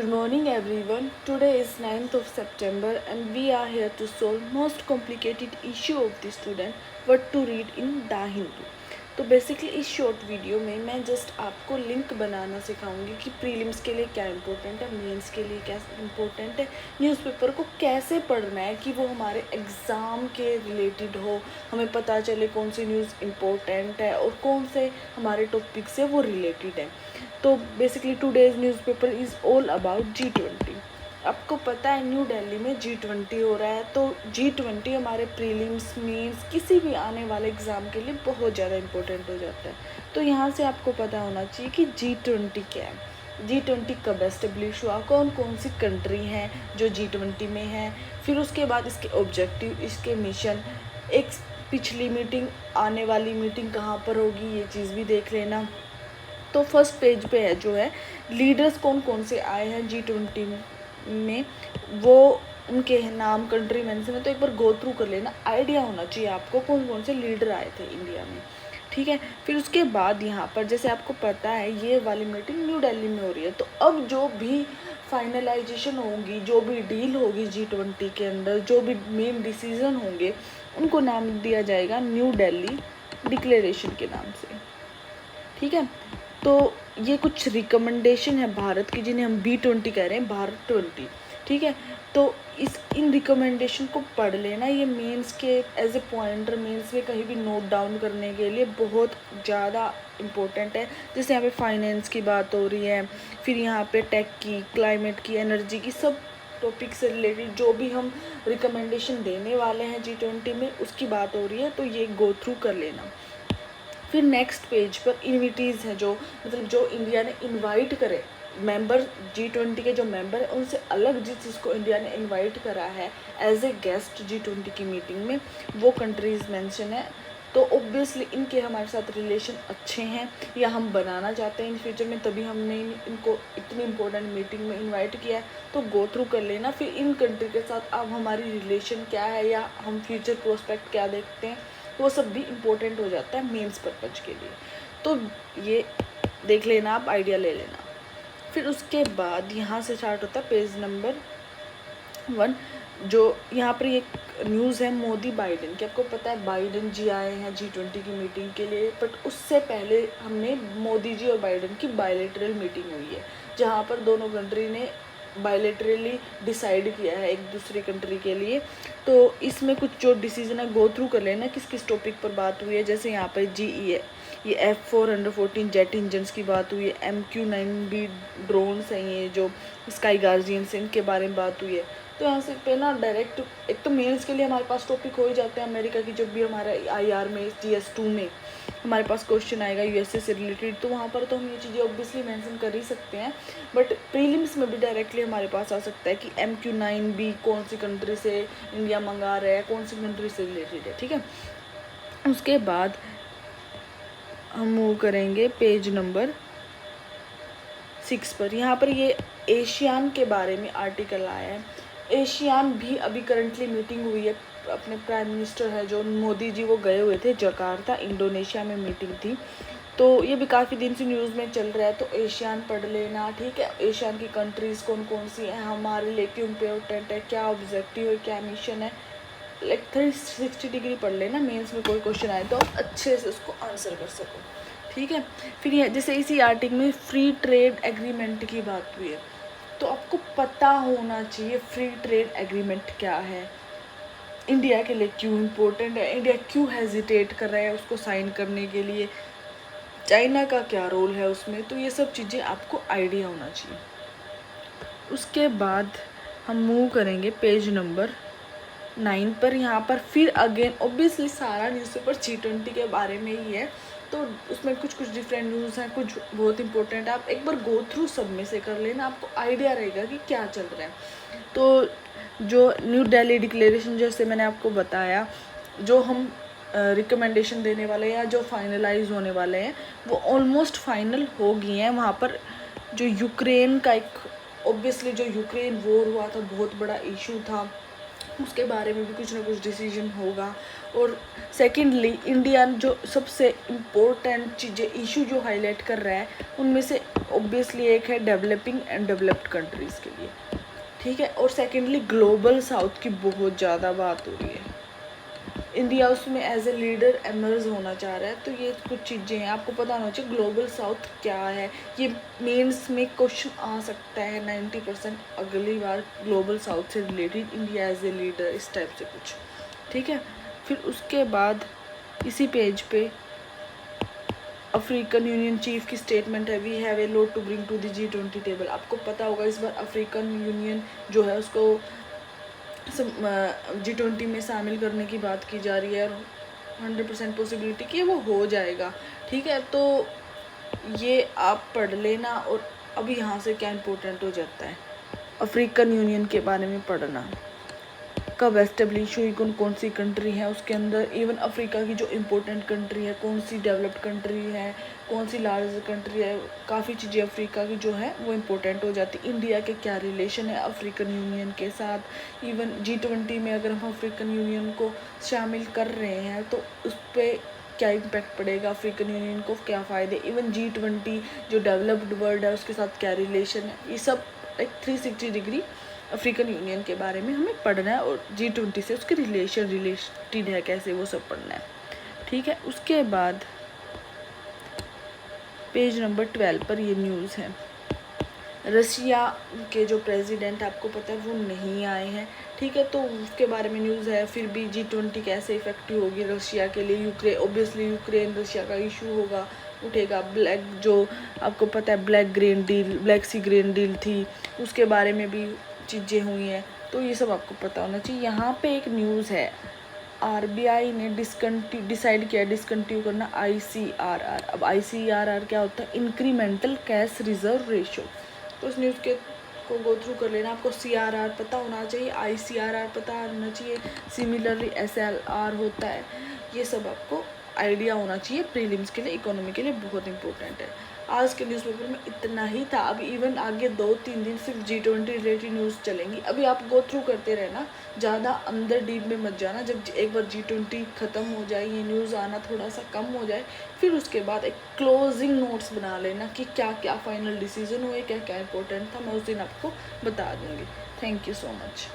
Good morning everyone. Today is 9th of September and we are here to solve most complicated issue of the student what to read in The Hindu. तो basically इस short video में मैं just आपको link बनाना सिखाऊंगी कि prelims के लिए क्या important है, मेंस के लिए क्या इंपॉर्टेंट है, न्यूज़पेपर को कैसे पढ़ना है कि वो हमारे एग्ज़ाम के रिलेटेड हो, हमें पता चले कौन सी न्यूज़ इंपॉर्टेंट है और कौन से हमारे टॉपिक से वो रिलेटेड है। तो basically today's newspaper is all about G20। आपको पता है न्यू दिल्ली में G20 हो रहा है, तो G20 हमारे प्रीलिम्स मीन्स किसी भी आने वाले एग्ज़ाम के लिए बहुत ज़्यादा इंपॉर्टेंट हो जाता है। तो यहाँ से आपको पता होना चाहिए कि G20 क्या है, G20 कब एस्टेब्लिश हुआ, कौन कौन सी कंट्री हैं जो G20 में है, फिर उसके बाद इसके ऑब्जेक्टिव, इसके मिशन, एक पिछली मीटिंग, आने वाली मीटिंग कहाँ पर होगी, ये चीज़ भी देख लेना। तो फर्स्ट पेज पे है जो है लीडर्स कौन कौन से आए हैं G20 में, वो उनके नाम, कंट्री मेंशन है, तो एक बार गो थ्रू कर लेना, आइडिया होना चाहिए आपको कौन कौन से लीडर आए थे इंडिया में। ठीक है, फिर उसके बाद यहाँ पर जैसे आपको पता है ये वाली मीटिंग न्यू दिल्ली में हो रही है, तो अब जो भी फाइनलाइजेशन होगी, जो भी डील होगी G20 के अंदर, जो भी मेन डिसीजन होंगे, उनको नाम दिया जाएगा न्यू दिल्ली डिक्लेरेशन के नाम से। ठीक है, तो ये कुछ रिकमेंडेशन है भारत की जिन्हें हम B20 कह रहे हैं, भारत 20। ठीक है, तो इन रिकमेंडेशन को पढ़ लेना, ये मेंस के एज ए पॉइंटर, मेंस में कहीं भी नोट डाउन करने के लिए बहुत ज़्यादा इम्पोर्टेंट है। जैसे यहाँ पे फाइनेंस की बात हो रही है, फिर यहाँ पे टेक की, क्लाइमेट की, एनर्जी की, सब टॉपिक से रिलेटेड जो भी हम रिकमेंडेशन देने वाले हैं G20 में उसकी बात हो रही है, तो ये गो थ्रू कर लेना। फिर नेक्स्ट पेज पर इन्विटीज़ हैं, जो मतलब जो इंडिया ने इनवाइट करे, मेंबर G20 के जो मेंबर हैं उनसे अलग जिस जिसको इंडिया ने इनवाइट करा है एज ए गेस्ट G20 की मीटिंग में, वो कंट्रीज़ मेंशन है। तो ऑब्वियसली इनके हमारे साथ रिलेशन अच्छे हैं या हम बनाना चाहते हैं इन फ्यूचर में, तभी हमने इनको इतनी इम्पोर्टेंट मीटिंग में इनवाइट किया है। तो गो थ्रू कर लेना फिर इन कंट्री के साथ अब हमारी रिलेशन क्या है या हम फ्यूचर प्रोस्पेक्ट क्या देखते हैं, वो सब भी इम्पोर्टेंट हो जाता है मेंस पर्पज के लिए। तो ये देख लेना, आप आइडिया ले लेना। फिर उसके बाद यहाँ से स्टार्ट होता है पेज नंबर 1, जो यहाँ पर एक न्यूज़ है मोदी बाइडेन की। आपको पता है बाइडेन जी आए हैं G20 की मीटिंग के लिए, बट उससे पहले हमने मोदी जी और बाइडेन की बायलैटरल मीटिंग हुई है, जहाँ पर दोनों कंट्री ने बायलैटरली डिसाइड किया है एक दूसरी कंट्री के लिए। तो इसमें कुछ जो डिसीजन है गो थ्रू कर लेना, किस किस टॉपिक पर बात हुई है। जैसे यहाँ पर GE है, ये F414 जेट इंजन्स की बात हुई है, MQ-9B ड्रोन्स हैं ये जो स्काई गार्जियंस हैं, इनके बारे में बात हुई है। तो यहाँ से पे ना डायरेक्ट एक तो मेंस के लिए हमारे पास टॉपिक हो ही जाते हैं अमेरिका की, जब भी हमारा IR में GS2 में हमारे पास क्वेश्चन आएगा USA से रिलेटेड, तो वहाँ पर तो हम ये चीज़ें ऑब्वियसली मेंशन कर ही सकते हैं। बट प्रीलिम्स में भी डायरेक्टली हमारे पास आ सकता है कि MQ-9B कौन सी कंट्री से इंडिया मंगा रहा है, कौन सी कंट्री से रिलेटेड है। ठीक है, उसके बाद हम मूव करेंगे पेज नंबर 6 पर। यहाँ पर ये एशियान के बारे में आर्टिकल आया है। एशियान भी अभी करंटली मीटिंग हुई है, अपने प्राइम मिनिस्टर है जो मोदी जी, वो गए हुए थे जकार्ता, इंडोनेशिया में मीटिंग थी। तो ये भी काफ़ी दिन से न्यूज़ में चल रहा है, तो एशियान पढ़ लेना। ठीक है, एशियान की कंट्रीज़ कौन कौन सी हैं, हमारे लिए क्यों इम्पोर्टेंट है, क्या ऑब्जेक्टिव है, क्या मिशन है, लाइक 360 डिग्री पढ़ लेना, मेंस में कोई क्वेश्चन आए तो आप अच्छे से उसको आंसर कर सको। ठीक है, फिर ये जैसे इसी आर्टिकल में फ्री ट्रेड एग्रीमेंट की बात हुई है, तो आपको पता होना चाहिए फ्री ट्रेड एग्रीमेंट क्या है, इंडिया के लिए क्यों इम्पोर्टेंट है, इंडिया क्यों हेजिटेट कर रहा है उसको साइन करने के लिए, चाइना का क्या रोल है उसमें, तो ये सब चीज़ें आपको आइडिया होना चाहिए। उसके बाद हम मूव करेंगे पेज नंबर 9 पर। यहाँ पर फिर अगेन ऑब्वियसली सारा न्यूज़पेपर G20 के बारे में ही है, तो उसमें कुछ कुछ डिफरेंट न्यूज़ हैं, कुछ बहुत इंपॉर्टेंट है। आप एक बार गो थ्रू सब में से कर लेना, आपको आइडिया रहेगा कि क्या चल रहा है। तो जो न्यू दिल्ली डिक्लेरेशन, जैसे मैंने आपको बताया, जो हम रिकमेंडेशन देने वाले हैं या जो फाइनलाइज होने वाले हैं वो ऑलमोस्ट फाइनल हो गई हैं। वहाँ पर जो यूक्रेन का एक, ऑब्वियसली जो यूक्रेन वॉर हुआ था बहुत बड़ा इशू था, उसके बारे में भी कुछ ना कुछ डिसीजन होगा। और सेकेंडली इंडिया जो सबसे इम्पोर्टेंट चीज़ें इशू जो हाईलाइट कर रहा है उनमें से ऑब्वियसली एक है डेवलपिंग एंड डेवलप्ड कंट्रीज़ के लिए, ठीक है। और सेकेंडली ग्लोबल साउथ की बहुत ज़्यादा बात हो रही है, इंडिया उसमें एज ए लीडर एमर्ज होना चाह रहा है। तो ये कुछ चीज़ें हैं, आपको पता होना चाहिए ग्लोबल साउथ क्या है। ये मेंस में क्वेश्चन आ सकता है 90% अगली बार, ग्लोबल साउथ से related India as a leader, इस टाइप से कुछ, ठीक है। फिर उसके बाद इसी पेज पे अफ्रीकन यूनियन चीफ की स्टेटमेंट है, we have a lot to bring to the G20 table. आपको पता होगा इस बार अफ्रीकन यूनियन जो है उसको G20 में शामिल करने की बात की जा रही है और 100% पॉसिबिलिटी कि वो हो जाएगा, ठीक है। तो ये आप पढ़ लेना। और अभी यहाँ से क्या इम्पोर्टेंट हो जाता है, अफ्रीकन यूनियन के बारे में पढ़ना, कब एस्टेब्लिश हुई, कौन सी कंट्री है उसके अंदर, इवन अफ्रीका की जो इम्पोर्टेंट कंट्री है, कौन सी डेवलप्ड कंट्री है, कौन सी लार्ज कंट्री है, काफ़ी चीज़ें अफ्रीका की जो है वो इम्पोर्टेंट हो जाती। इंडिया के क्या रिलेशन है अफ्रीकन यूनियन के साथ, इवन G20 में अगर हम अफ्रीकन यूनियन को शामिल कर रहे हैं तो उस पर क्या इम्पैक्ट पड़ेगा, अफ्रीकन यूनियन को क्या फ़ायदे, इवन G20 जो डेवलप्ड वर्ल्ड है उसके साथ क्या रिलेशन है, ये सब एक 360 डिग्री अफ्रीकन यूनियन के बारे में हमें पढ़ना है। और G20 से उसके रिलेटेड है कैसे, वो सब पढ़ना है, ठीक है। उसके बाद पेज नंबर 12 पर ये न्यूज़ है, रशिया के जो प्रेसिडेंट आपको पता है वो नहीं आए हैं, ठीक है। तो उसके बारे में न्यूज़ है। फिर भी G20 कैसे इफेक्टिव होगी रशिया के लिए, यूक्रेन, ऑब्वियसली यूक्रेन रशिया का इशू होगा, उठेगा। ब्लैक जो आपको पता है ब्लैक सी ग्रीन डील थी, उसके बारे में भी चीज़ें हुई हैं, तो ये सब आपको पता होना चाहिए। यहाँ पे एक न्यूज़ है, RBI ने डिसाइड किया डिसकंटिन्यू करना ICRR। अब ICRR क्या होता है, इंक्रीमेंटल कैश रिजर्व रेशो। तो उस न्यूज़ के को गो थ्रू कर लेना, आपको CRR पता होना चाहिए, ICRR पता होना चाहिए, सिमिलरली SLR होता है। ये सब आपको आइडिया होना चाहिए, प्रीलिम्स के लिए, इकोनॉमी के लिए बहुत इंपॉर्टेंट है। आज के न्यूज़पेपर में इतना ही था। अब इवन आगे 2-3 दिन सिर्फ G20 रिलेटेड न्यूज़ चलेंगी। अभी आप गो थ्रू करते रहना, ज़्यादा अंदर डीप में मत जाना। जब एक बार G20 ख़त्म हो जाए, ये न्यूज़ आना थोड़ा सा कम हो जाए, फिर उसके बाद एक क्लोजिंग नोट्स बना लेना कि क्या क्या फाइनल डिसीजन हुए, क्या क्या इंपॉर्टेंट था, मैं उस दिन आपको बता दूँगी। Thank you so much.